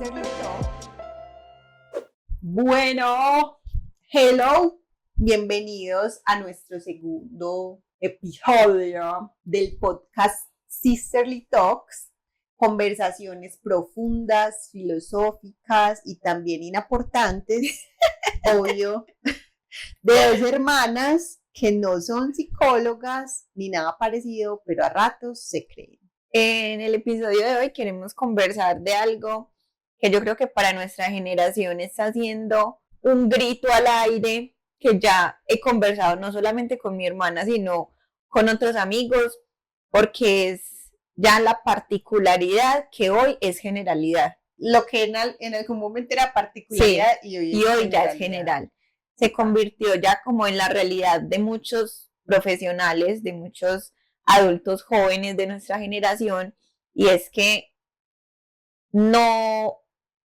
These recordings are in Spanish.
Sisterly Talk. Bueno, hello, bienvenidos a nuestro segundo episodio del podcast Sisterly Talks, conversaciones profundas, filosóficas y también inaportantes, obvio, de dos hermanas que no son psicólogas ni nada parecido, pero a ratos se creen. En el episodio de hoy queremos conversar de algo que yo creo que para nuestra generación está haciendo un grito al aire, que ya he conversado no solamente con mi hermana, sino con otros amigos, porque es ya la particularidad que hoy es generalidad. Lo que en algún momento era particularidad, sí, y hoy ya es general. Se convirtió ya como en la realidad de muchos profesionales, de muchos adultos jóvenes de nuestra generación, y es que no,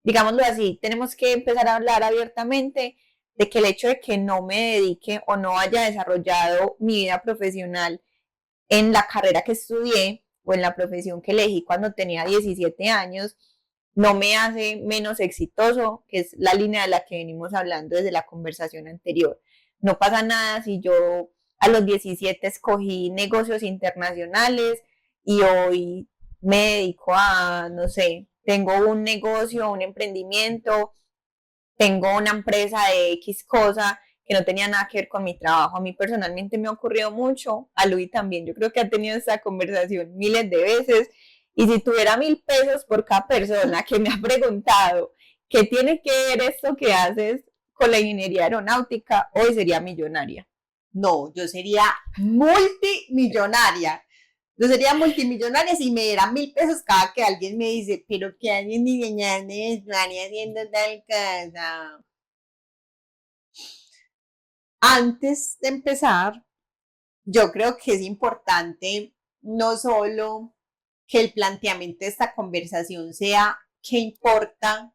digámoslo así, tenemos que empezar a hablar abiertamente de que el hecho de que no me dedique o no haya desarrollado mi vida profesional en la carrera que estudié o en la profesión que elegí cuando tenía 17 años, no me hace menos exitoso, que es la línea de la que venimos hablando desde la conversación anterior. No pasa nada si yo a los 17 escogí negocios internacionales y hoy me dedico a, no sé, tengo un negocio, un emprendimiento, tengo una empresa de X cosa que no tenía nada que ver con mi trabajo. A mí personalmente me ha ocurrido mucho, a Luis también, yo creo que ha tenido esta conversación miles de veces, y si tuviera 1,000 pesos por cada persona que me ha preguntado qué tiene que ver esto que haces con la ingeniería aeronáutica, hoy sería millonaria. No, yo sería multimillonaria. Yo sería multimillonaria si me dieran 1,000 pesos cada que alguien me dice, pero ¿qué alguien diseñando haciendo tal cosa? Antes de empezar, yo creo que es importante no solo que el planteamiento de esta conversación sea qué importa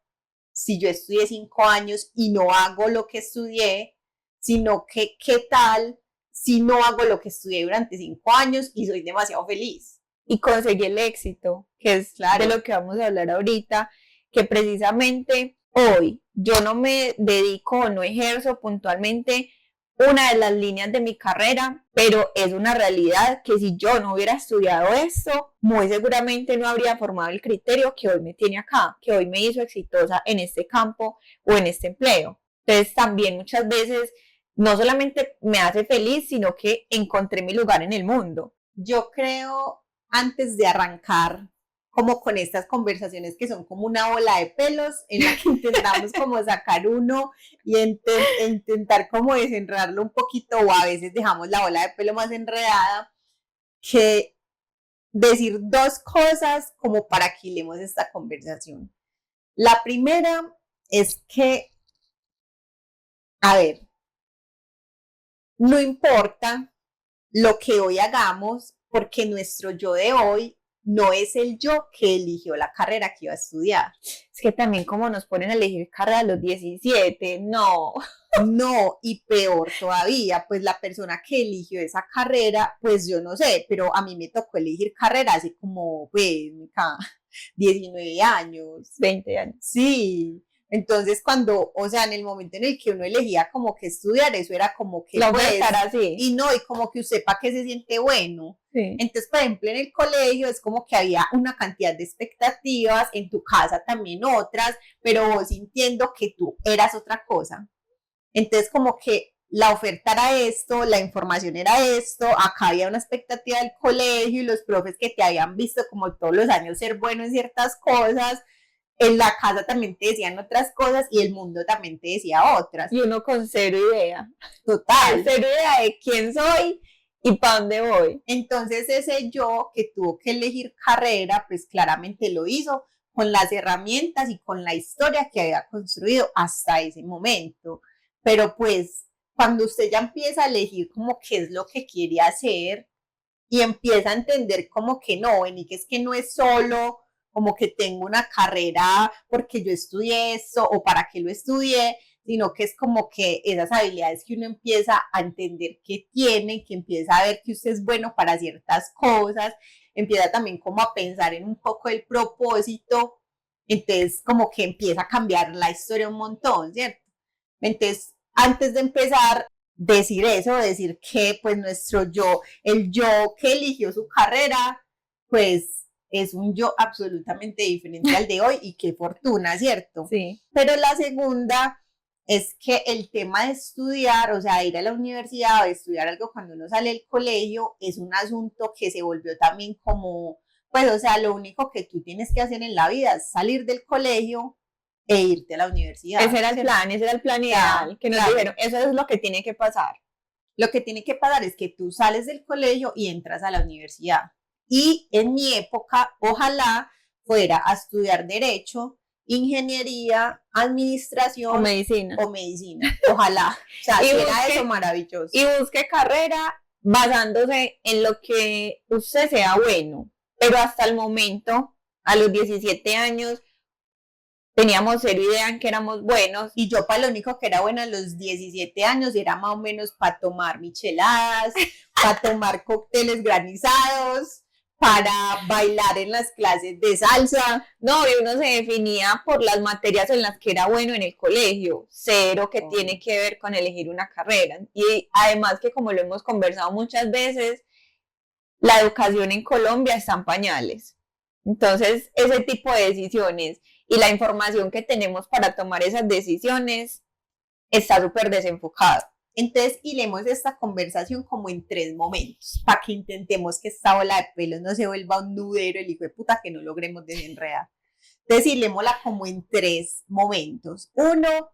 si yo estudié 5 años y no hago lo que estudié, sino que qué tal si no hago lo que estudié durante 5 años y soy demasiado feliz. Y conseguí el éxito, que es de lo que vamos a hablar ahorita, que precisamente hoy yo no me dedico o no ejerzo puntualmente una de las líneas de mi carrera, pero es una realidad que si yo no hubiera estudiado esto, muy seguramente no habría formado el criterio que hoy me tiene acá, que hoy me hizo exitosa en este campo o en este empleo. Entonces también muchas veces no solamente me hace feliz, sino que encontré mi lugar en el mundo. Yo creo, antes de arrancar como con estas conversaciones que son como una bola de pelos en la que intentamos como sacar uno y intentar como desenredarlo un poquito, o a veces dejamos la bola de pelo más enredada, que decir dos cosas como para que hilemos esta conversación. La primera es que, a ver, no importa lo que hoy hagamos, porque nuestro yo de hoy no es el yo que eligió la carrera que iba a estudiar. Es que también como nos ponen a elegir carrera a los 17, no. No, y peor todavía, pues la persona que eligió esa carrera, pues yo no sé, pero a mí me tocó elegir carrera hace como, pues, 19 años. 20 años. Sí. Entonces cuando, o sea, en el momento en el que uno elegía como que estudiar, eso era como que lo pues, estar así. Y no, y como que usted para qué se siente bueno. Sí. Entonces, por ejemplo, en el colegio es como que había una cantidad de expectativas, en tu casa también otras, pero vos sintiendo que tú eras otra cosa. Entonces, como que la oferta era esto, la información era esto, acá había una expectativa del colegio y los profes que te habían visto como todos los años ser bueno en ciertas cosas, en la casa también te decían otras cosas y el mundo también te decía otras. Y uno con cero idea. Total. Cero idea de quién soy y para dónde voy. Entonces ese yo que tuvo que elegir carrera, pues claramente lo hizo con las herramientas y con la historia que había construido hasta ese momento. Pero pues cuando usted ya empieza a elegir como qué es lo que quiere hacer y empieza a entender como que no, y que es que no es solo como que tengo una carrera porque yo estudié eso o para qué lo estudié, sino que es como que esas habilidades que uno empieza a entender que tiene, que empieza a ver que usted es bueno para ciertas cosas, empieza también como a pensar en un poco el propósito Entonces, como que empieza a cambiar la historia un montón, ¿cierto? Entonces, antes de empezar, decir eso, decir que pues nuestro yo, el yo que eligió su carrera, pues es un yo absolutamente diferente al de hoy y qué fortuna, ¿cierto? Sí. Pero la segunda es que el tema de estudiar, o sea, ir a la universidad o estudiar algo cuando uno sale del colegio, es un asunto que se volvió también como, pues, o sea, lo único que tú tienes que hacer en la vida es salir del colegio e irte a la universidad. Ese era el plan ideal, que nos dijeron, eso es lo que tiene que pasar. Lo que tiene que pasar es que tú sales del colegio y entras a la universidad. Y en mi época, ojalá fuera a estudiar Derecho, Ingeniería, Administración o medicina. Ojalá. O sea, si era eso maravilloso. Y busque carrera basándose en lo que usted sea bueno. Pero hasta el momento, a los 17 años, teníamos cero idea en que éramos buenos. Y yo para lo único que era buena a los 17 años era más o menos para tomar micheladas, para tomar cócteles granizados, para bailar en las clases de salsa. No, y uno se definía por las materias en las que era bueno en el colegio, cero que tiene que ver con elegir una carrera. Y además que como lo hemos conversado muchas veces, la educación en Colombia está en pañales. Entonces, ese tipo de decisiones y la información que tenemos para tomar esas decisiones está súper desenfocado. Entonces, hilemos esta conversación como en 3 momentos, para que intentemos que esta bola de pelos no se vuelva un nudero, el hijo de puta, que no logremos desenredar. Entonces, hilémosla como en 3 momentos. Uno,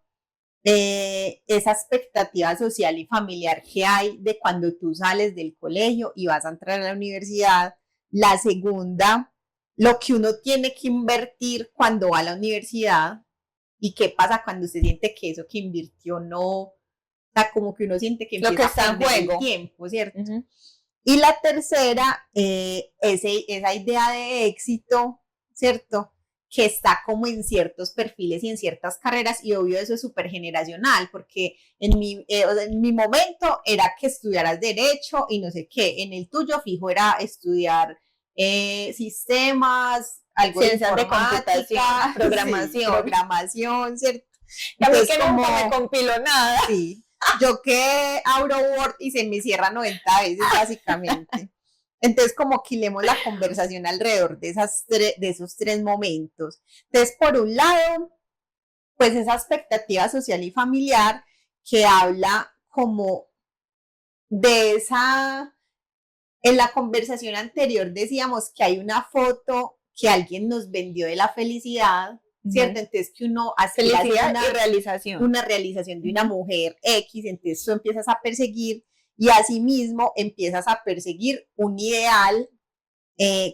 esa expectativa social y familiar que hay de cuando tú sales del colegio y vas a entrar a la universidad. La segunda, lo que uno tiene que invertir cuando va a la universidad y qué pasa cuando se siente que eso que invirtió no, o sea, como que uno siente que empieza lo que está a perder en juego. el tiempo, ¿cierto? Y la tercera, esa idea de éxito, ¿cierto? Que está como en ciertos perfiles y en ciertas carreras, y obvio eso es súper generacional, porque en mi momento era que estudiaras Derecho y no sé qué, en el tuyo fijo era estudiar sistemas, algo ciencias de computación, programación, ¿cierto? A mí que nunca me compiló nada. Sí, yo que abro Word y se me cierra 90 veces básicamente. Entonces, como que hilemos la conversación alrededor de esos 3 momentos. Entonces, por un lado, pues esa expectativa social y familiar que habla como de esa, en la conversación anterior decíamos que hay una foto que alguien nos vendió de la felicidad, ¿cierto? Entonces que uno hace felicidad y realización. Una realización de una mujer X, entonces tú empiezas a perseguir y asimismo empiezas a perseguir un ideal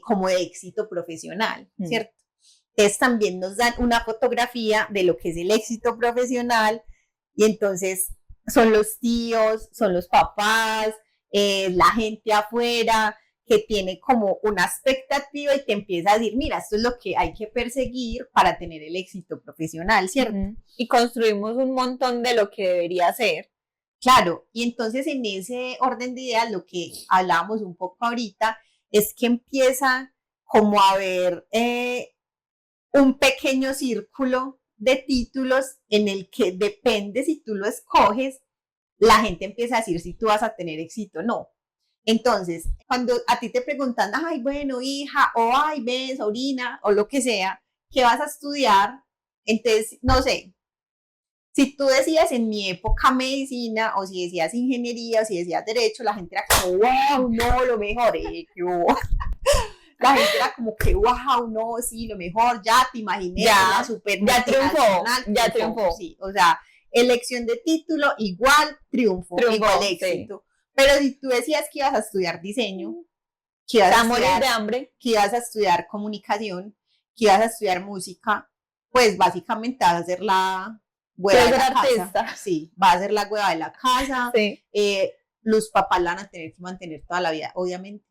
como de éxito profesional, ¿cierto? Entonces también nos dan una fotografía de lo que es el éxito profesional y entonces son los tíos, son los papás, la gente afuera que tiene como una expectativa y te empieza a decir, mira, esto es lo que hay que perseguir para tener el éxito profesional, ¿cierto? Y construimos un montón de lo que debería ser. Claro, y entonces en ese orden de ideas, lo que hablábamos un poco ahorita, es que empieza como a haber un pequeño círculo de títulos en el que depende si tú lo escoges, la gente empieza a decir si tú vas a tener éxito o no. Entonces, cuando a ti te preguntan, ay, bueno, hija, o ay, ven, sobrina, o lo que sea, ¿qué vas a estudiar? Entonces, no sé, si tú decías en mi época medicina, o si decías ingeniería, o si decías derecho, la gente era como, wow, no, lo mejor. La gente era como que, wow, no, sí, lo mejor, ya te imaginé, ya, super ya triunfó. Sí, o sea, elección de título igual triunfo igual éxito. Sí. Pero si tú decías que ibas a estudiar diseño, que ibas a morir de hambre, que ibas a estudiar comunicación, que ibas a estudiar música, pues básicamente vas a hacer la hueva de la casa. Sí, va a ser la hueva de la casa. Sí. Los papás la van a tener que mantener toda la vida, obviamente.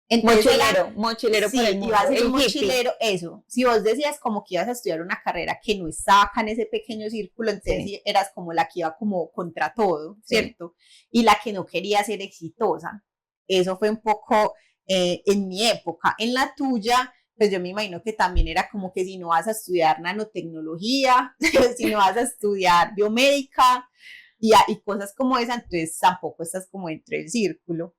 Entonces, mochilero sí, por el mundo. Iba a ser un mochilero, eso. Si vos decías como que ibas a estudiar una carrera que no estaba acá en ese pequeño círculo, entonces eras como la que iba como contra todo, ¿cierto? Y la que no quería ser exitosa. Eso fue un poco en mi época. En la tuya, pues yo me imagino que también era como que si no vas a estudiar nanotecnología, si no vas a estudiar biomédica y cosas como esa, entonces tampoco estás como dentro del círculo.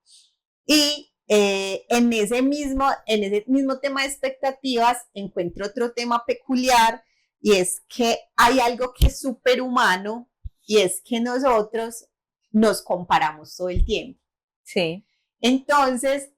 Y en ese mismo tema de expectativas encuentro otro tema peculiar y es que hay algo que es súper humano y es que nosotros nos comparamos todo el tiempo. Sí. Entonces,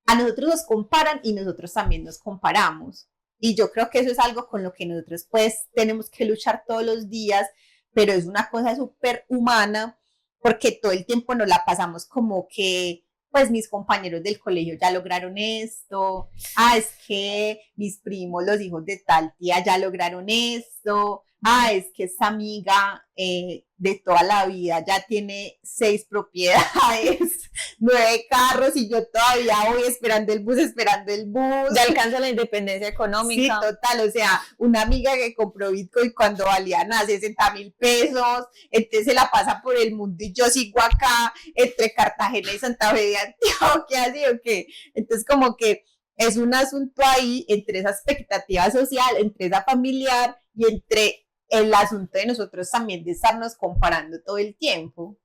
a nosotros nos comparan y nosotros también nos comparamos. Y yo creo que eso es algo con lo que nosotros pues tenemos que luchar todos los días, pero es una cosa súper humana porque todo el tiempo nos la pasamos como que pues mis compañeros del colegio ya lograron esto, es que mis primos, los hijos de tal tía ya lograron esto, es que esta amiga de toda la vida ya tiene 6 propiedades, 9 carros y yo todavía voy esperando el bus. Ya alcanza la independencia económica. Sí, total, o sea, una amiga que compró Bitcoin cuando valían a 60,000 pesos, entonces se la pasa por el mundo y yo sigo acá entre Cartagena y Santa Fe de Antioquia, ¿sí o qué? Entonces como que es un asunto ahí entre esa expectativa social, entre esa familiar y entre el asunto de nosotros también de estarnos comparando todo el tiempo.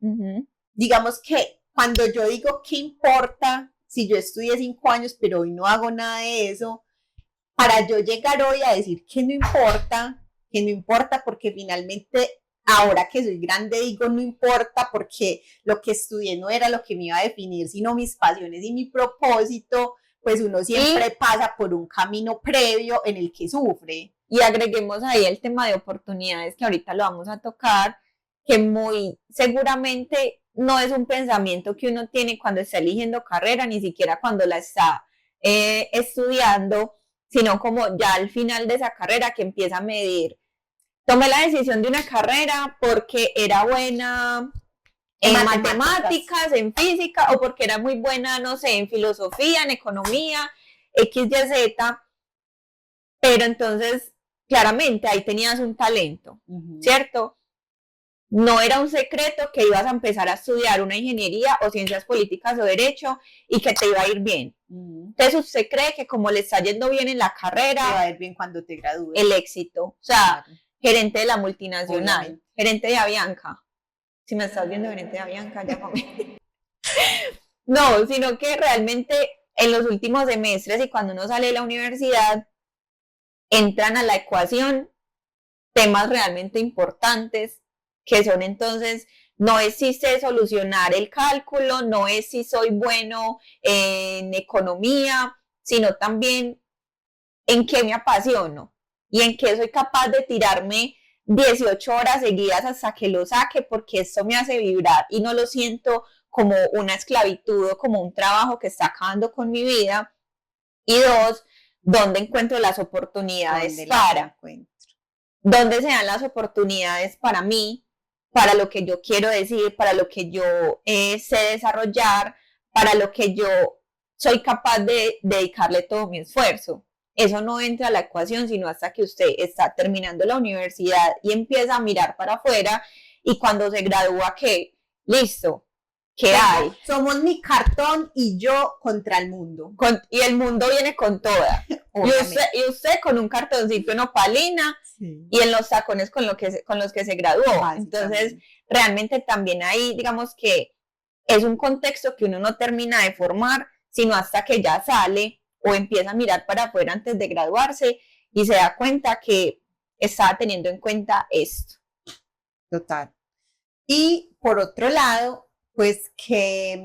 Digamos que cuando yo digo qué importa si yo estudié 5 años pero hoy no hago nada de eso, para yo llegar hoy a decir que no importa porque finalmente ahora que soy grande digo no importa porque lo que estudié no era lo que me iba a definir, sino mis pasiones y mi propósito, pues uno siempre pasa por un camino previo en el que sufre. Y agreguemos ahí el tema de oportunidades que ahorita lo vamos a tocar, que muy seguramente no es un pensamiento que uno tiene cuando está eligiendo carrera, ni siquiera cuando la está estudiando, sino como ya al final de esa carrera que empieza a medir. Tomé la decisión de una carrera porque era buena en matemáticas, en física, o porque era muy buena, no sé, en filosofía, en economía, X, Y, Z, pero entonces claramente ahí tenías un talento, ¿cierto? No era un secreto que ibas a empezar a estudiar una ingeniería o ciencias políticas o derecho y que te iba a ir bien. Entonces usted cree que como le está yendo bien en la carrera, te va a ir bien cuando te gradúes. El éxito, o sea, gerente de la multinacional, obviamente. Gerente de Avianca. Si me estás viendo gerente de Avianca, llámame. No, sino que realmente en los últimos semestres y cuando uno sale de la universidad, entran a la ecuación temas realmente importantes, que son entonces, no es si sé solucionar el cálculo, no es si soy bueno en economía, sino también en qué me apasiono y en qué soy capaz de tirarme 18 horas seguidas hasta que lo saque, porque esto me hace vibrar y no lo siento como una esclavitud o como un trabajo que está acabando con mi vida. Y 2, ¿dónde encuentro las oportunidades ¿Dónde se dan las oportunidades para mí, para lo que yo quiero decir, para lo que yo sé desarrollar, para lo que yo soy capaz de dedicarle todo mi esfuerzo? Eso no entra a la ecuación sino hasta que usted está terminando la universidad y empieza a mirar para afuera, y cuando se gradúa, ¿qué? Listo. ¿Qué hay? Somos mi cartón y yo contra el mundo. Y el mundo viene con toda. y usted con un cartoncito en opalina, sí, y en los tacones con los que se graduó. Entonces, realmente también ahí, digamos que es un contexto que uno no termina de formar, sino hasta que ya sale o empieza a mirar para afuera antes de graduarse y se da cuenta que estaba teniendo en cuenta esto. Total. Y por otro lado, pues que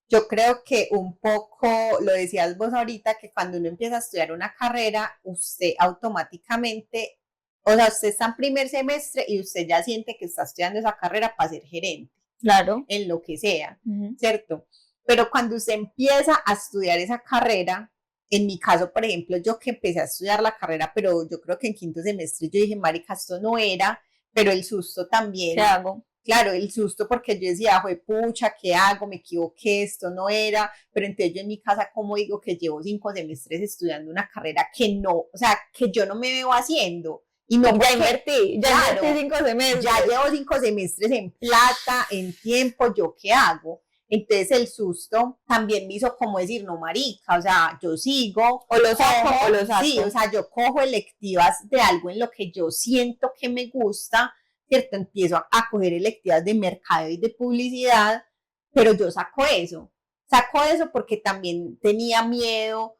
yo creo que un poco, lo decías vos ahorita, que cuando uno empieza a estudiar una carrera, usted automáticamente, o sea, usted está en primer semestre y usted ya siente que está estudiando esa carrera para ser gerente. Claro. En lo que sea, ¿cierto? Pero cuando usted empieza a estudiar esa carrera, en mi caso, por ejemplo, yo que empecé a estudiar la carrera, pero yo creo que en quinto semestre yo dije, marica, esto no era, pero el susto también. ¿Qué hago? Claro, el susto porque yo decía, pucha, ¿qué hago? Me equivoqué, esto no era, pero entonces yo en mi casa, ¿cómo digo que llevo 5 semestres estudiando una carrera que no, o sea, que yo no me veo haciendo? Y no, ya invertí 5 semestres. Ya llevo 5 semestres en plata, en tiempo, ¿yo qué hago? Entonces el susto también me hizo como decir, no marica, o sea, yo sigo. O lo saco o lo saco. Sí, o sea, yo cojo electivas de algo en lo que yo siento que me gusta, ¿cierto? Empiezo a coger electivas de mercado y de publicidad, pero yo saco eso porque también tenía miedo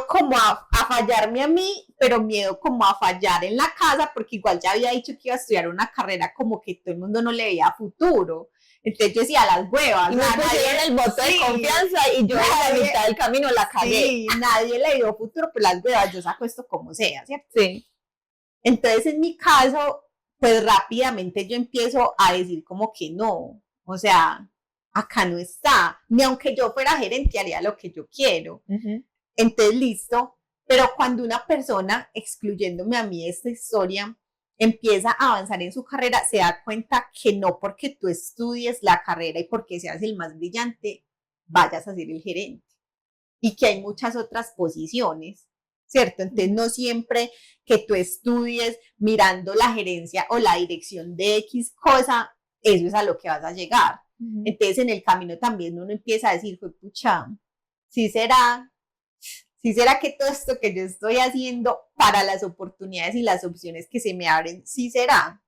como a fallarme a mí, pero miedo como a fallar en la casa, porque igual ya había dicho que iba a estudiar una carrera como que todo el mundo no le veía futuro. Entonces yo decía, las huevas. Y me pusieron el voto de confianza y yo en la mitad del camino la cagué. Sí, nadie le dio futuro, pero las huevas, yo saco esto como sea, ¿cierto? Sí. Entonces en mi caso, pues rápidamente yo empiezo a decir como que no, o sea, acá no está, ni aunque yo fuera gerente haría lo que yo quiero. Entonces, listo, pero cuando una persona, excluyéndome a mí de esta historia, empieza a avanzar en su carrera, se da cuenta que no porque tú estudies la carrera y porque seas el más brillante, vayas a ser el gerente. Y que hay muchas otras posiciones, ¿cierto? Entonces, no siempre que tú estudies mirando la gerencia o la dirección de X cosa, eso es a lo que vas a llegar. Entonces, en el camino también uno empieza a decir, pues, pucha, ¿sí será que todo esto que yo estoy haciendo para las oportunidades y las opciones que se me abren, sí será?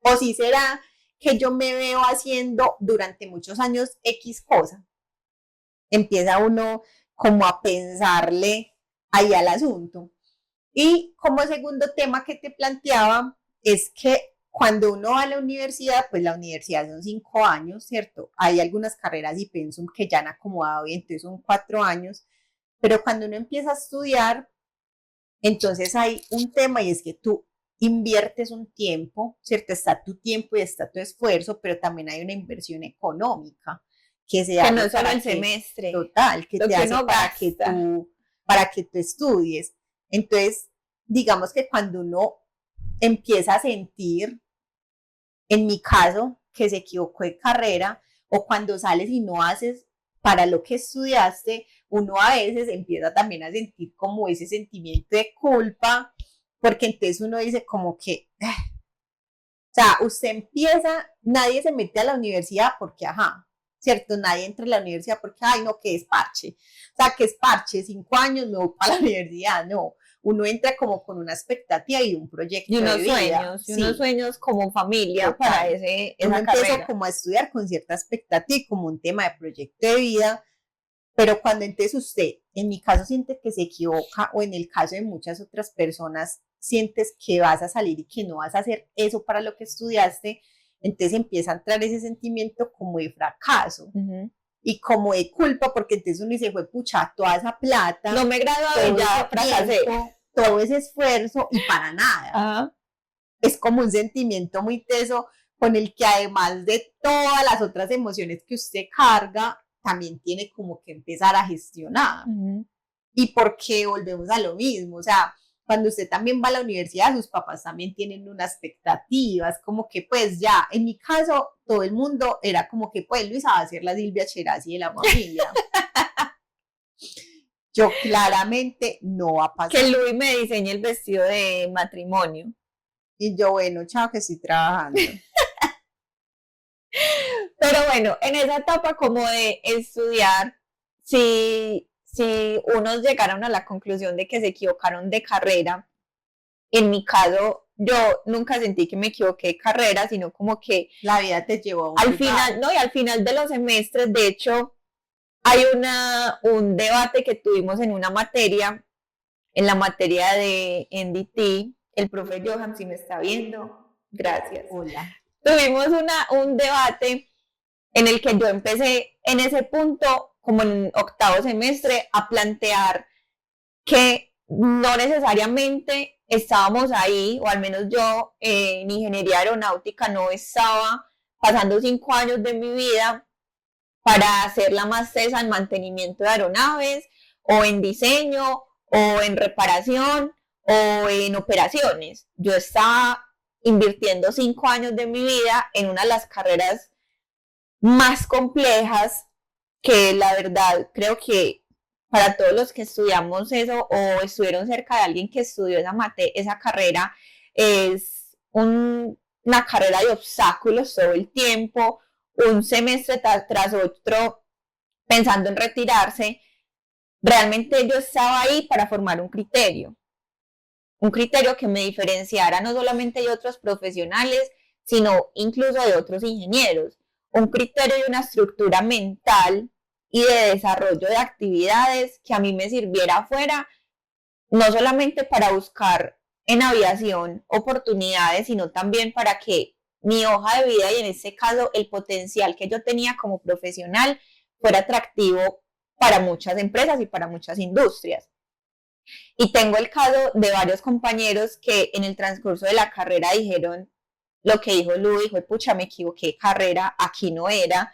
O sí será que yo me veo haciendo durante muchos años X cosa. Empieza uno como a pensarle ahí al asunto. Y como segundo tema que te planteaba, es que cuando uno va a la universidad, pues la universidad son 5 años, ¿cierto? Hay algunas carreras y pensum que ya han acomodado y entonces son 4 años, pero cuando uno empieza a estudiar, entonces hay un tema y es que tú inviertes un tiempo, ¿cierto? Está tu tiempo y está tu esfuerzo, pero también hay una inversión económica que se hace no es solo el semestre. Total, que te hace para que tú estudies. Entonces, digamos que cuando uno empieza a sentir, en mi caso, que se equivocó de carrera, o cuando sales y no haces para lo que estudiaste, uno a veces empieza también a sentir como ese sentimiento de culpa, porque entonces uno dice como que, o sea, usted empieza, nadie se mete a la universidad porque, ¿cierto? Nadie entra a la universidad porque, no, que es parche. O sea, que es parche, 5 años me voy para la universidad, no. Uno entra como con una expectativa y un proyecto de vida. Y unos sueños como familia para esa carrera. Empiezo como a estudiar con cierta expectativa y como un tema de proyecto de vida, pero cuando entonces usted, en mi caso, siente que se equivoca, o en el caso de muchas otras personas, sientes que vas a salir y que no vas a hacer eso para lo que estudiaste, entonces empieza a entrar ese sentimiento como de fracaso y como de culpa, porque entonces uno dice, fue pucha, toda esa plata, no me gradué, ya fracasé, todo ese esfuerzo y para nada. Es como un sentimiento muy teso con el que, además de todas las otras emociones que usted carga, también tiene como que empezar a gestionar. Y porque volvemos a lo mismo, o sea, cuando usted también va a la universidad, sus papás también tienen unas expectativas, como que pues ya, en mi caso, todo el mundo era como que pues Luisa va a ser la Silvia Cherasi de la familia. Yo claramente no va a pasar. Que Luis me diseñe el vestido de matrimonio. Y yo, bueno, chao, que estoy trabajando. Pero bueno, en esa etapa como de estudiar, si unos llegaron a la conclusión de que se equivocaron de carrera, en mi caso, yo nunca sentí que me equivoqué de carrera, sino como que la vida te llevó al final, y al final de los semestres, de hecho, hay un debate que tuvimos en una materia, en la materia de NDT, el profe Johan, si me está viendo, gracias. Hola. Tuvimos un debate en el que yo empecé en ese punto, como en 8º semestre, a plantear que no necesariamente estábamos ahí, o al menos yo en ingeniería aeronáutica no estaba pasando 5 años de mi vida para hacer la más tesa en mantenimiento de aeronaves, o en diseño, o en reparación, o en operaciones. Yo estaba invirtiendo 5 años de mi vida en una de las carreras más complejas, que la verdad creo que para todos los que estudiamos eso o estuvieron cerca de alguien que estudió esa carrera, es una carrera de obstáculos todo el tiempo, un semestre tras otro pensando en retirarse, realmente yo estaba ahí para formar un criterio que me diferenciara no solamente de otros profesionales, sino incluso de otros ingenieros, un criterio y una estructura mental y de desarrollo de actividades que a mí me sirviera afuera, no solamente para buscar en aviación oportunidades, sino también para que mi hoja de vida y en este caso el potencial que yo tenía como profesional fuera atractivo para muchas empresas y para muchas industrias. Y tengo el caso de varios compañeros que en el transcurso de la carrera dijeron lo que dijo Lu, dijo, pucha, me equivoqué, carrera, aquí no era.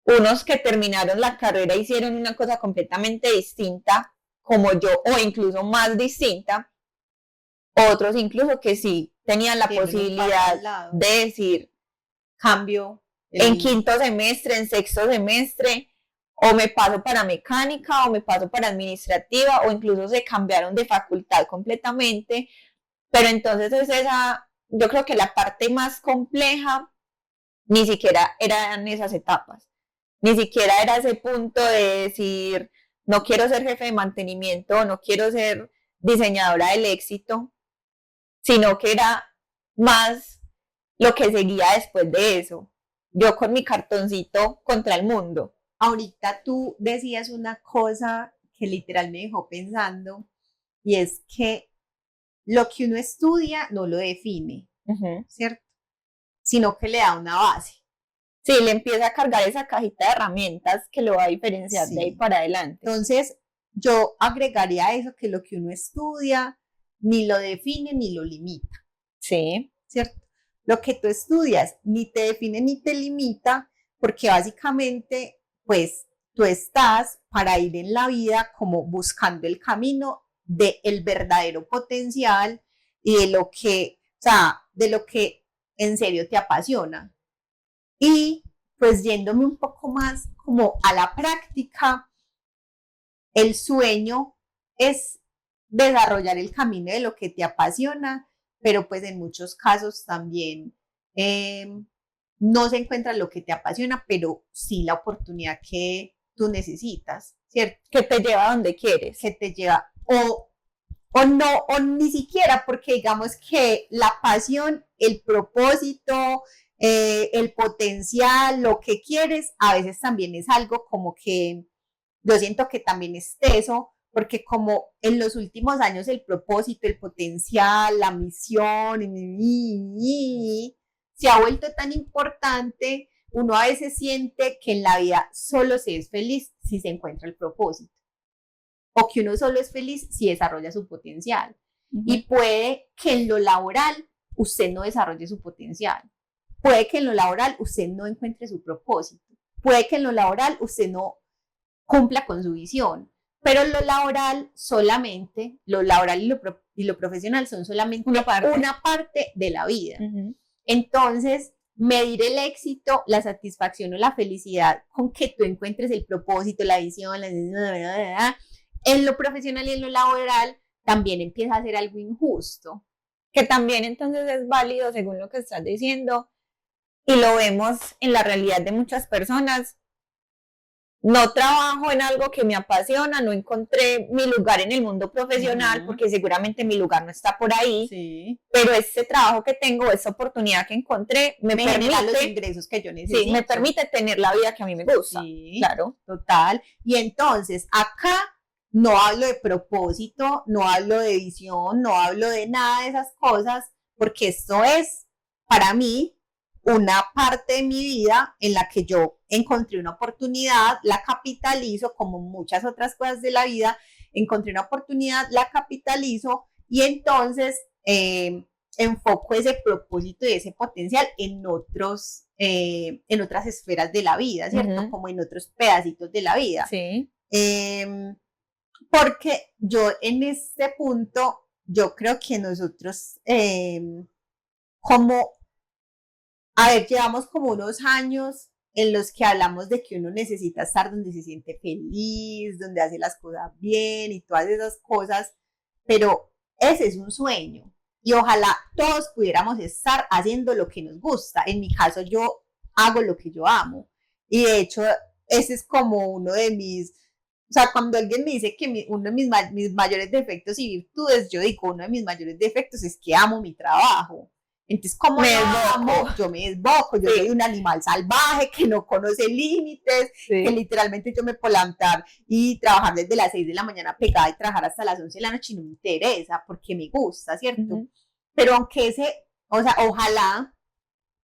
Unos que terminaron la carrera hicieron una cosa completamente distinta, como yo, o incluso más distinta. Otros incluso que sí tenían la posibilidad de decir, cambio en quinto semestre, en sexto semestre, o me paso para mecánica, o me paso para administrativa, o incluso se cambiaron de facultad completamente. Pero entonces es esa, yo creo que la parte más compleja ni siquiera eran esas etapas, ni siquiera era ese punto de decir, no quiero ser jefe de mantenimiento, no quiero ser diseñadora del éxito, sino que era más lo que seguía después de eso. Yo con mi cartoncito contra el mundo. Ahorita tú decías una cosa que literal me dejó pensando, y es que lo que uno estudia no lo define, ¿cierto? Sino que le da una base. Sí, le empieza a cargar esa cajita de herramientas que lo va a diferenciar de ahí para adelante. Entonces, yo agregaría eso, que lo que uno estudia ni lo define ni lo limita. Sí. ¿Cierto? Lo que tú estudias ni te define ni te limita, porque básicamente, pues, tú estás para ir en la vida como buscando el camino del verdadero potencial y de lo que, o sea, de lo que en serio te apasiona. Y pues yéndome un poco más como a la práctica, el sueño es desarrollar el camino de lo que te apasiona, pero pues en muchos casos también no se encuentra lo que te apasiona, pero sí la oportunidad que tú necesitas, ¿cierto? Que te lleva a donde quieres. Que te lleva, o no, o ni siquiera, porque digamos que la pasión, el propósito, el potencial, lo que quieres, a veces también es algo como que yo siento que también es teso, porque como en los últimos años el propósito, el potencial, la misión, se ha vuelto tan importante, uno a veces siente que en la vida solo se es feliz si se encuentra el propósito, o que uno solo es feliz si desarrolla su potencial. Y puede que en lo laboral usted no desarrolle su potencial, puede que en lo laboral usted no encuentre su propósito, puede que en lo laboral usted no cumpla con su visión, pero lo laboral solamente, lo laboral y lo profesional son solamente una parte de la vida. Entonces, medir el éxito, la satisfacción o la felicidad con que tú encuentres el propósito, la visión, en lo profesional y en lo laboral también empieza a ser algo injusto. Que también entonces es válido según lo que estás diciendo, y lo vemos en la realidad de muchas personas. No trabajo en algo que me apasiona, no encontré mi lugar en el mundo profesional, porque seguramente mi lugar no está por ahí, pero este trabajo que tengo, esta oportunidad que encontré, me permite los ingresos que yo necesito. Sí, me permite tener la vida que a mí me gusta. Sí, claro. Total. Y entonces, acá no hablo de propósito, no hablo de visión, no hablo de nada de esas cosas, porque esto es, para mí, una parte de mi vida en la que yo encontré una oportunidad, la capitalizo, como muchas otras cosas de la vida, encontré una oportunidad, la capitalizo y entonces enfoco ese propósito y ese potencial en otras esferas de la vida, ¿cierto? Como en otros pedacitos de la vida. Sí. Porque yo en este punto, yo creo que nosotros llevamos como unos años en los que hablamos de que uno necesita estar donde se siente feliz, donde hace las cosas bien y todas esas cosas, pero ese es un sueño y ojalá todos pudiéramos estar haciendo lo que nos gusta. En mi caso, yo hago lo que yo amo. Y de hecho, ese es como uno de mis, o sea, cuando alguien me dice que uno de mis mayores defectos y virtudes, yo digo, uno de mis mayores defectos es que amo mi trabajo. Entonces, como Me lo amo, desboco. yo me desboco, yo Sí. soy un animal salvaje que no conoce límites, Sí. que literalmente yo me puedo levantar y trabajar desde las 6 de la mañana pegada y trabajar hasta las 11 de la noche y no me interesa porque me gusta, ¿cierto? Pero aunque o sea, ojalá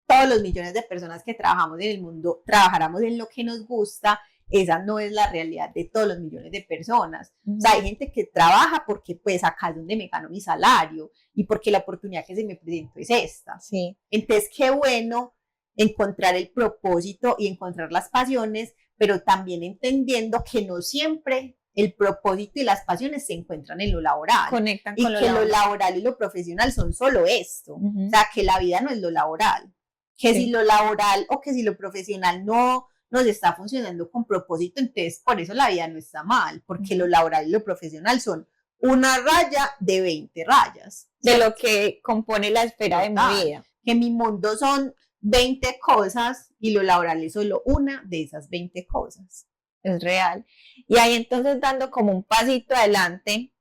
todos los millones de personas que trabajamos en el mundo trabajáramos en lo que nos gusta, esa no es la realidad de todos los millones de personas. O sea, hay gente que trabaja porque pues acá es donde me gano mi salario y porque la oportunidad que se me presentó es esta. Sí. Entonces, qué bueno encontrar el propósito y encontrar las pasiones, pero también entendiendo que no siempre el propósito y las pasiones se encuentran en lo laboral. Conectan y con que lo laboral y lo profesional son solo esto. O sea, que la vida no es lo laboral. Que si lo laboral o que si lo profesional no nos está funcionando con propósito, entonces por eso la vida no está mal, porque lo laboral y lo profesional son una raya de 20 rayas. De lo que compone la esfera de mi vida. Que mi mundo son 20 cosas y lo laboral es solo una de esas 20 cosas. Es real. Y ahí entonces dando como un pasito adelante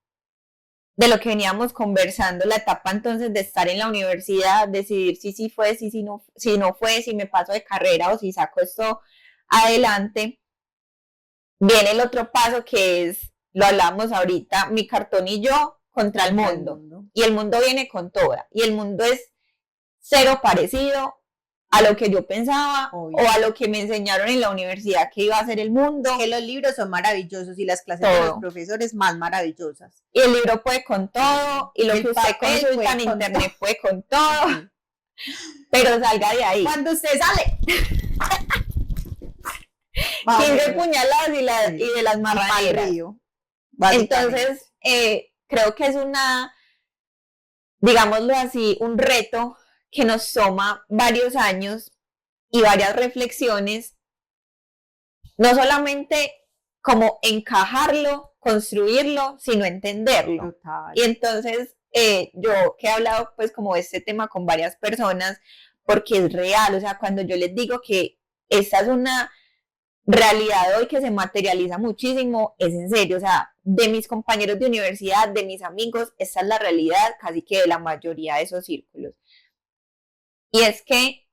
de lo que veníamos conversando, la etapa entonces de estar en la universidad, decidir si fue, si no fue, si me paso de carrera o si saco esto adelante, viene el otro paso que es, lo hablamos ahorita, mi cartón y yo contra el mundo. Y el mundo viene con toda. Y el mundo es cero parecido a lo que yo pensaba o a lo que me enseñaron en la universidad que iba a ser el mundo. Que los libros son maravillosos y las clases de los profesores más maravillosas. Y el libro puede con todo y lo que usted consulta en internet puede con todo. Pero salga de ahí. Cuando usted sale. 15 puñaladas y de las marraneras. Entonces, creo que es digámoslo así, un reto que nos toma varios años y varias reflexiones, no solamente como encajarlo, construirlo, sino entenderlo. Total. Y entonces, yo que he hablado pues como de este tema con varias personas, porque es real, o sea, cuando yo les digo que esta es una realidad hoy que se materializa muchísimo, es en serio, o sea, de mis compañeros de universidad, de mis amigos, esta es la realidad casi que de la mayoría de esos círculos. Y es que,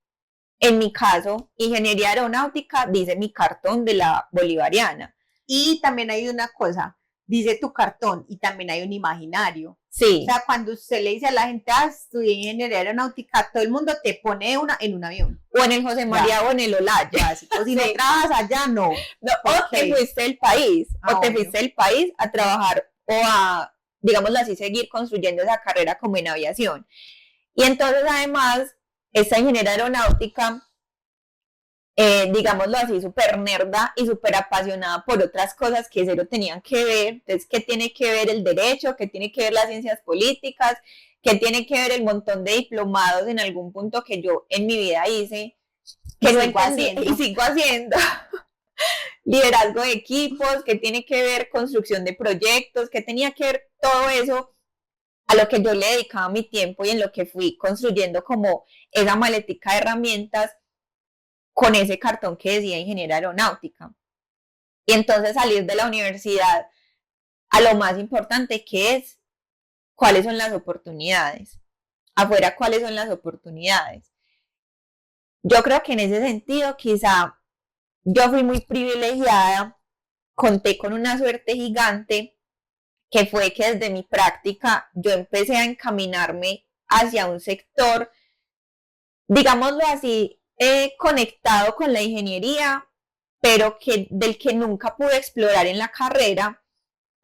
en mi caso, ingeniería aeronáutica dice mi cartón de la bolivariana. Y también hay una cosa, dice tu cartón y también hay un imaginario. Sí. O sea, cuando usted le dice a la gente, estudié ingeniería aeronáutica, todo el mundo te pone en un avión. O en el José María o en el Olaya. O si no trabajas allá, no. O te fuiste del país, fuiste del país a trabajar o a, digámoslo así, seguir construyendo esa carrera como en aviación. Y entonces, además, esta ingeniería aeronáutica, digámoslo así, súper nerda y súper apasionada por otras cosas que cero tenían que ver. Entonces, ¿qué tiene que ver el derecho? ¿Qué tiene que ver las ciencias políticas? ¿Qué tiene que ver el montón de diplomados en algún punto que yo en mi vida hice? Que no entendí y sigo haciendo. Liderazgo de equipos, ¿qué tiene que ver construcción de proyectos? ¿Qué tenía que ver todo eso? A lo que yo le dedicaba mi tiempo y en lo que fui construyendo como esa maletica de herramientas con ese cartón que decía ingeniería aeronáutica. Y entonces salir de la universidad a lo más importante que es, ¿cuáles son las oportunidades? Afuera, ¿cuáles son las oportunidades? Yo creo que en ese sentido quizá yo fui muy privilegiada, conté con una suerte gigante, que fue que desde mi práctica yo empecé a encaminarme hacia un sector, digámoslo así, conectado con la ingeniería, pero del que nunca pude explorar en la carrera,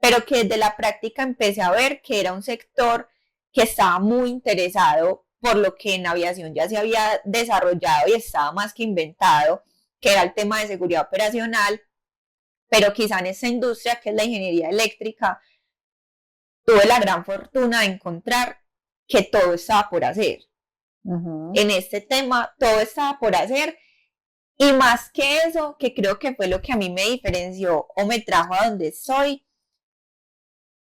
pero que desde la práctica empecé a ver que era un sector que estaba muy interesado por lo que en aviación ya se había desarrollado y estaba más que inventado, que era el tema de seguridad operacional, pero quizá en esta industria que es la ingeniería eléctrica, tuve la gran fortuna de encontrar que todo estaba por hacer. En este tema todo estaba por hacer y más que eso, que creo que fue lo que a mí me diferenció o me trajo a donde soy,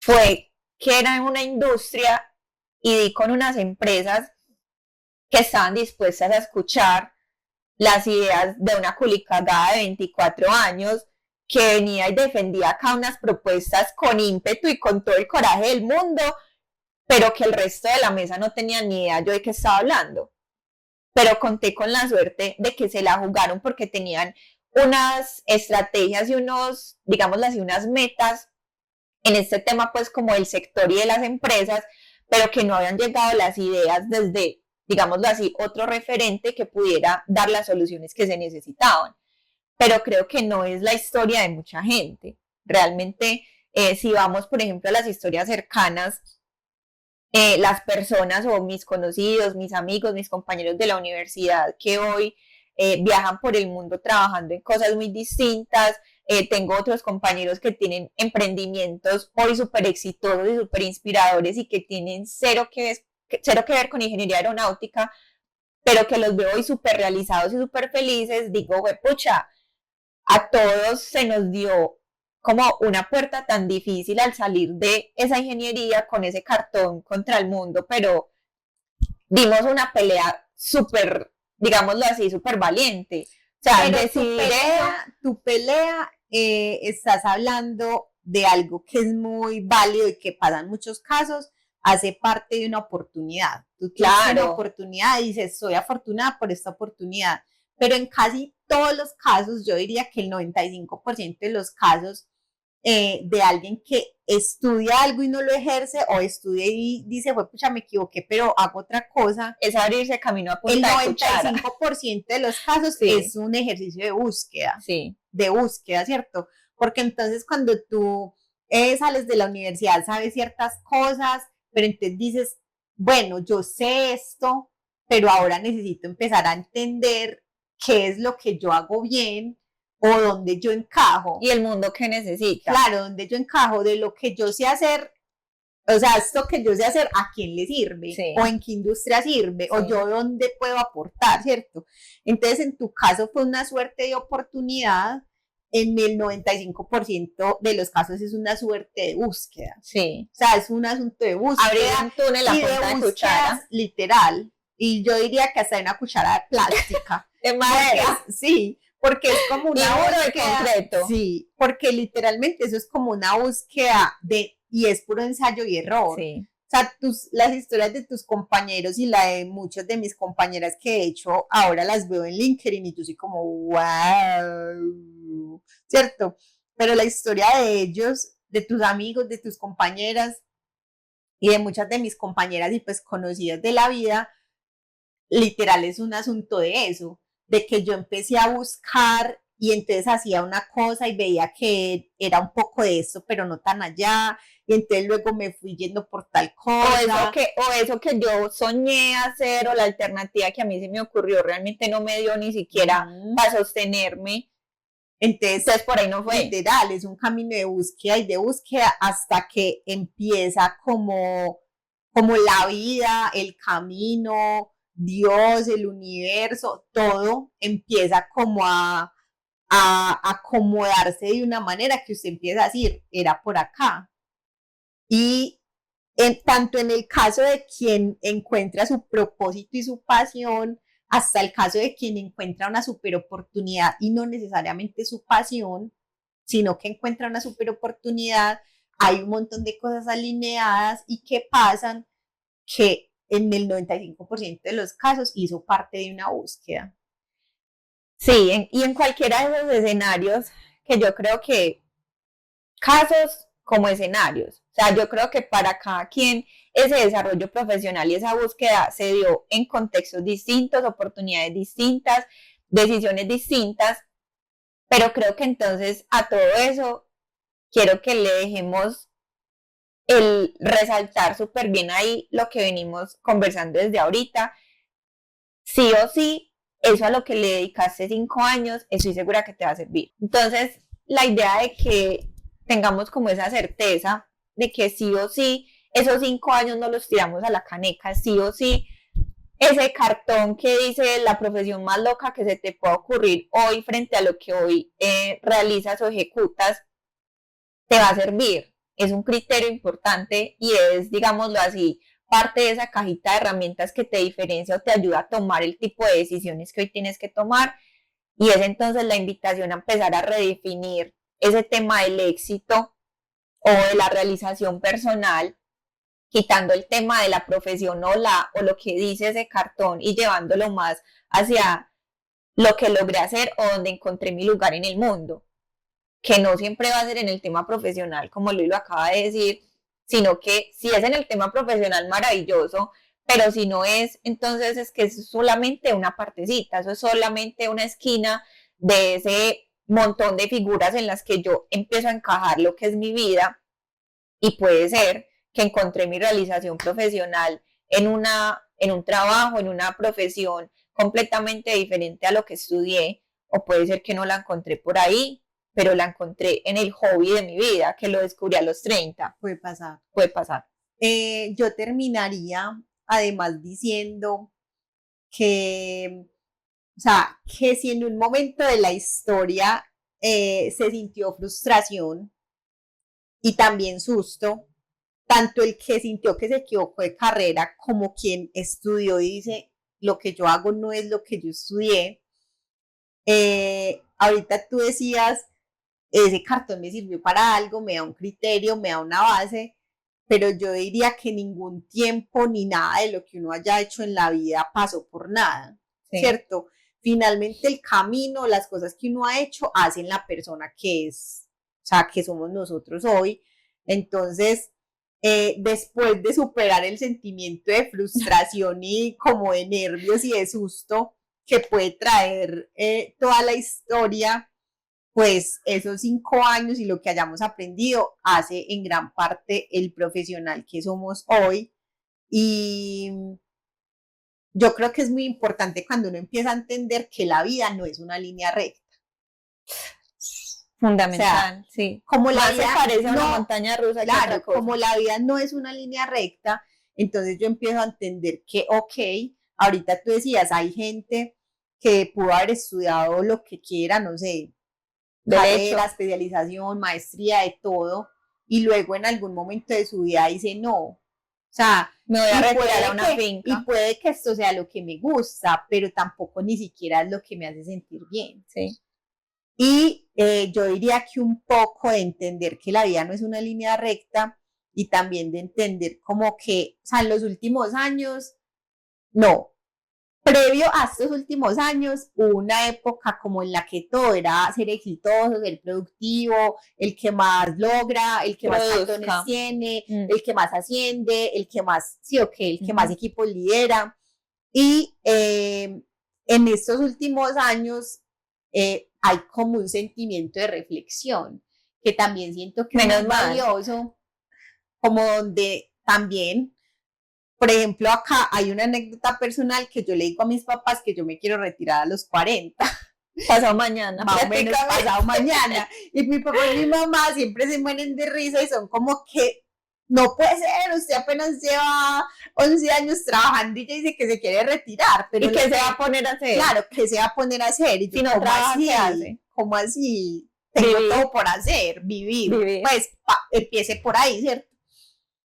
fue que era una industria y di con unas empresas que estaban dispuestas a escuchar las ideas de una culicagada de 24 años que venía y defendía acá unas propuestas con ímpetu y con todo el coraje del mundo, pero que el resto de la mesa no tenía ni idea yo de qué estaba hablando. Pero conté con la suerte de que se la jugaron porque tenían unas estrategias y unos, digámoslo así, unas metas en este tema, pues como el sector y de las empresas, pero que no habían llegado las ideas desde, digámoslo así, otro referente que pudiera dar las soluciones que se necesitaban. Pero creo que no es la historia de mucha gente. Realmente, si vamos, por ejemplo, a las historias cercanas, las personas o mis conocidos, mis amigos, mis compañeros de la universidad que hoy viajan por el mundo trabajando en cosas muy distintas. Tengo otros compañeros que tienen emprendimientos hoy súper exitosos y súper inspiradores y que tienen cero que ver con ingeniería aeronáutica, pero que los veo hoy súper realizados y súper felices. Digo, pucha, a todos se nos dio como una puerta tan difícil al salir de esa ingeniería con ese cartón contra el mundo, pero dimos una pelea súper, digámoslo así, súper valiente. O sea, Pero decidir tu pelea estás hablando de algo que es muy válido y que pasa en muchos casos, hace parte de una oportunidad. Tú tienes una oportunidad y dices, soy afortunada por esta oportunidad. Pero en casi todos los casos, yo diría que el 95% de los casos de alguien que estudia algo y no lo ejerce, o estudia y dice, pues pucha, me equivoqué, pero hago otra cosa, es abrirse camino a punta el de cuchara. 95% de los casos sí. Es un ejercicio de búsqueda, sí. de búsqueda, ¿cierto? Porque entonces cuando tú sales de la universidad, sabes ciertas cosas, pero entonces dices, bueno, yo sé esto, pero ahora necesito empezar a entender qué es lo que yo hago bien o dónde yo encajo. Y el mundo que necesita. Claro, donde yo encajo, de lo que yo sé hacer, o sea, esto que yo sé hacer, ¿a quién le sirve? Sí. O en qué industria sirve, Sí. o yo dónde puedo aportar, ¿cierto? Entonces, en tu caso fue una suerte de oportunidad, en el 95% de los casos es una suerte de búsqueda. Sí. O sea, es un asunto de búsqueda. Abrir un túnel a punta de cuchara. Literal. Y yo diría que hasta una cuchara de plástica. De madera. Sí, porque es como una búsqueda de concreto. Sí, porque literalmente eso es como una búsqueda y es puro ensayo y error. Sí. O sea, las historias de tus compañeros y la de muchas de mis compañeras que de hecho ahora las veo en LinkedIn y yo soy como, wow, ¿cierto? Pero la historia de ellos, de tus amigos, de tus compañeras y de muchas de mis compañeras y pues conocidas de la vida, literal es un asunto de eso, de que yo empecé a buscar y entonces hacía una cosa y veía que era un poco de esto, pero no tan allá, y entonces luego me fui yendo por tal cosa. O eso que yo soñé hacer, o la alternativa que a mí se me ocurrió, realmente no me dio ni siquiera para sostenerme. Entonces por ahí no fue. Literal, es un camino de búsqueda y de búsqueda hasta que empieza como la vida, el camino, Dios, el universo, todo empieza como a acomodarse de una manera que usted empieza a decir, era por acá. Y tanto en el caso de quien encuentra su propósito y su pasión, hasta el caso de quien encuentra una super oportunidad y no necesariamente su pasión, sino que encuentra una super oportunidad, hay un montón de cosas alineadas y que pasan que en el 95% de los casos hizo parte de una búsqueda. Sí, y en cualquiera de esos escenarios, que yo creo que casos como escenarios, o sea, yo creo que para cada quien ese desarrollo profesional y esa búsqueda se dio en contextos distintos, oportunidades distintas, decisiones distintas, pero creo que entonces a todo eso quiero que le dejemos el resaltar súper bien ahí lo que venimos conversando desde ahorita. Sí o sí, eso a lo que le dedicaste 5 años, estoy segura que te va a servir. Entonces, la idea de que tengamos como esa certeza de que sí o sí, esos 5 años no los tiramos a la caneca, sí o sí, ese cartón que dice la profesión más loca que se te pueda ocurrir hoy frente a lo que hoy realizas o ejecutas, te va a servir. Es un criterio importante y es, digámoslo así, parte de esa cajita de herramientas que te diferencia o te ayuda a tomar el tipo de decisiones que hoy tienes que tomar. Y es entonces la invitación a empezar a redefinir ese tema del éxito o de la realización personal, quitando el tema de la profesión o lo que dice ese cartón y llevándolo más hacia lo que logré hacer o donde encontré mi lugar en el mundo, que no siempre va a ser en el tema profesional, como Luis lo acaba de decir, sino que si es en el tema profesional, maravilloso, pero si no es, entonces es que es solamente una partecita, eso es solamente una esquina de ese montón de figuras en las que yo empiezo a encajar lo que es mi vida, y puede ser que encontré mi realización profesional en un trabajo, en una profesión completamente diferente a lo que estudié, o puede ser que no la encontré por ahí, pero la encontré en el hobby de mi vida, que lo descubrí a los 30. Puede pasar. Puede pasar. Yo terminaría además diciendo que, o sea, que si en un momento de la historia se sintió frustración y también susto, tanto el que sintió que se equivocó de carrera como quien estudió y dice, lo que yo hago no es lo que yo estudié. Ahorita tú decías, ese cartón me sirvió para algo, me da un criterio, me da una base, pero yo diría que ningún tiempo ni nada de lo que uno haya hecho en la vida pasó por nada, sí. ¿Cierto? Finalmente el camino, las cosas que uno ha hecho hacen la persona que es, o sea, que somos nosotros hoy. Entonces, después de superar el sentimiento de frustración y como de nervios y de susto que puede traer toda la historia, pues esos 5 años y lo que hayamos aprendido hace en gran parte el profesional que somos hoy. Y yo creo que es muy importante cuando uno empieza a entender que la vida no es una línea recta. Fundamental, o sea, sí. Como la vida parece no, una montaña rusa. Claro, como la vida no es una línea recta, entonces yo empiezo a entender que, ok, ahorita tú decías, hay gente que pudo haber estudiado lo que quiera, no sé, carrera, especialización, maestría, de todo, y luego en algún momento de su vida dice, no, o sea, me voy a retirar a una finca. Y puede que esto sea lo que me gusta, pero tampoco ni siquiera es lo que me hace sentir bien. Sí. Y yo diría que un poco de entender que la vida no es una línea recta y también de entender como que, o sea, en los últimos años, no, previo a estos últimos años, hubo una época como en la que todo era ser exitoso, ser productivo, el que más logra, el que más cartones tiene, el que más asciende, el que más, sí, ok, el que más equipos lidera. Y en estos últimos años hay como un sentimiento de reflexión, que también siento que es valioso, como donde también, por ejemplo, acá hay una anécdota personal que yo le digo a mis papás que yo me quiero retirar a los 40. Pasado mañana. Más o menos pasado mañana. Y mi papá y mi mamá siempre se mueren de risa y son como que, no puede ser, usted apenas lleva 11 años trabajando y ya dice que se quiere retirar. Pero ¿y qué se va a poner a hacer? Claro, ¿qué se va a poner a hacer? Y si no trabaja, ¿qué hace? ¿Cómo así? Tengo todo por hacer, vivir. Pues empiece por ahí, ¿cierto?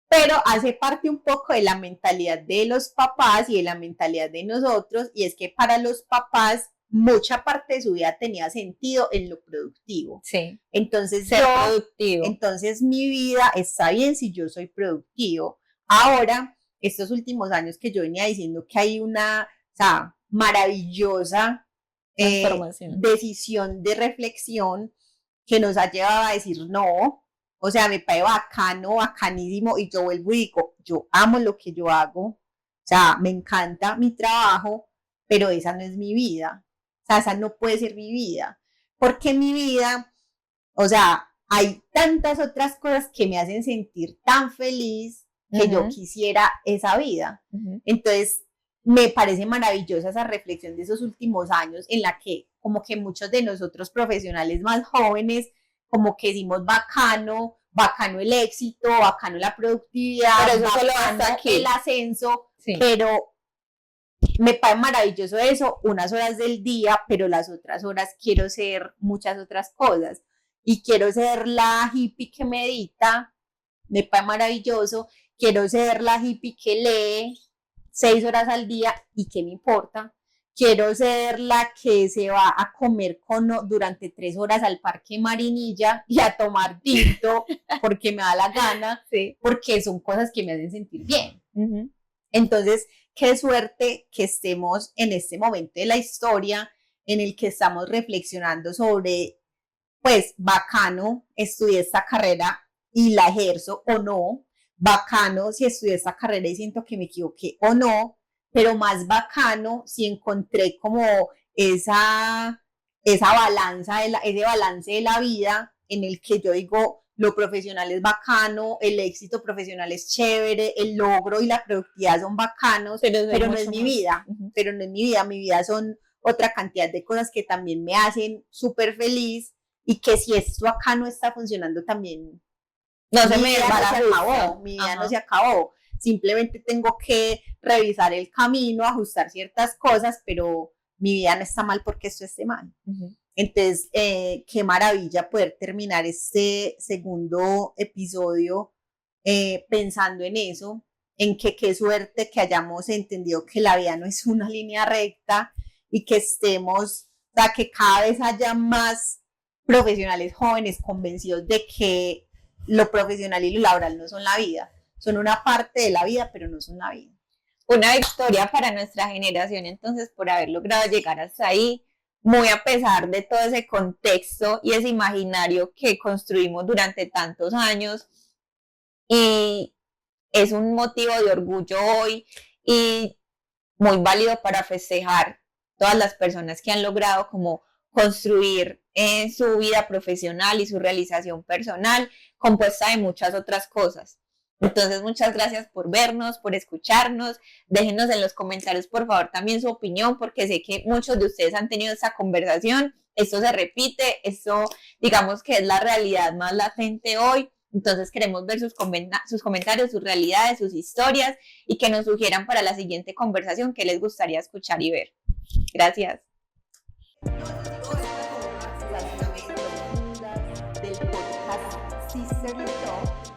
Pero hace parte un poco de la mentalidad de los papás y de la mentalidad de nosotros, y es que para los papás mucha parte de su vida tenía sentido en lo productivo. Sí. Entonces ser productivo. Entonces mi vida está bien si yo soy productivo. Ahora, estos últimos años que yo venía diciendo que hay una, o sea, maravillosa decisión de reflexión que nos ha llevado a decir no. O sea, me parece bacano, bacanísimo, y yo vuelvo y digo, yo amo lo que yo hago, o sea, me encanta mi trabajo, pero esa no es mi vida, o sea, esa no puede ser mi vida, porque mi vida, o sea, hay tantas otras cosas que me hacen sentir tan feliz que yo quisiera esa vida. Entonces, me parece maravillosa esa reflexión de esos últimos años en la que como que muchos de nosotros profesionales más jóvenes como que decimos bacano el éxito, bacano la productividad, pero eso solo hasta aquí, el ascenso, sí. Pero me parece maravilloso eso, unas horas del día, pero las otras horas quiero ser muchas otras cosas, y quiero ser la hippie que medita, me parece maravilloso, quiero ser la hippie que lee 6 horas al día y qué me importa. Quiero ser la que se va a comer cono durante 3 horas al Parque Marinilla y a tomar tinto porque me da la gana, Sí. porque son cosas que me hacen sentir bien. Ujú. Entonces, qué suerte que estemos en este momento de la historia en el que estamos reflexionando sobre, pues, bacano, estudié esta carrera y la ejerzo o no, bacano si estudié esta carrera y siento que me equivoqué o no, pero más bacano si encontré como esa balanza, ese balance de la vida en el que yo digo, lo profesional es bacano, el éxito profesional es chévere, el logro y la productividad son bacanos, pero no es mi vida, pero no es mi vida son otra cantidad de cosas que también me hacen súper feliz y que si esto acá no está funcionando también, No se mi me vida no se desbarajusta. acabó, mi vida Ajá. no se acabó, simplemente tengo que revisar el camino, ajustar ciertas cosas, pero mi vida no está mal porque esto esté mal. Ujú. Entonces, qué maravilla poder terminar este segundo episodio pensando en eso, en que qué suerte que hayamos entendido que la vida no es una línea recta y que estemos, o sea, que cada vez haya más profesionales jóvenes convencidos de que lo profesional y lo laboral no son la vida, son una parte de la vida, pero no son la vida. Una victoria para nuestra generación, entonces, por haber logrado llegar hasta ahí, muy a pesar de todo ese contexto y ese imaginario que construimos durante tantos años. Y es un motivo de orgullo hoy y muy válido para festejar todas las personas que han logrado como construir su vida profesional y su realización personal compuesta de muchas otras cosas. Entonces, muchas gracias por vernos, por escucharnos. Déjenos en los comentarios, por favor, también su opinión, porque sé que muchos de ustedes han tenido esta conversación. Esto se repite, esto digamos que es la realidad más latente hoy. Entonces queremos ver sus comentarios, sus realidades, sus historias y que nos sugieran para la siguiente conversación qué les gustaría escuchar y ver. Gracias. Del podcast Sisterly Talk.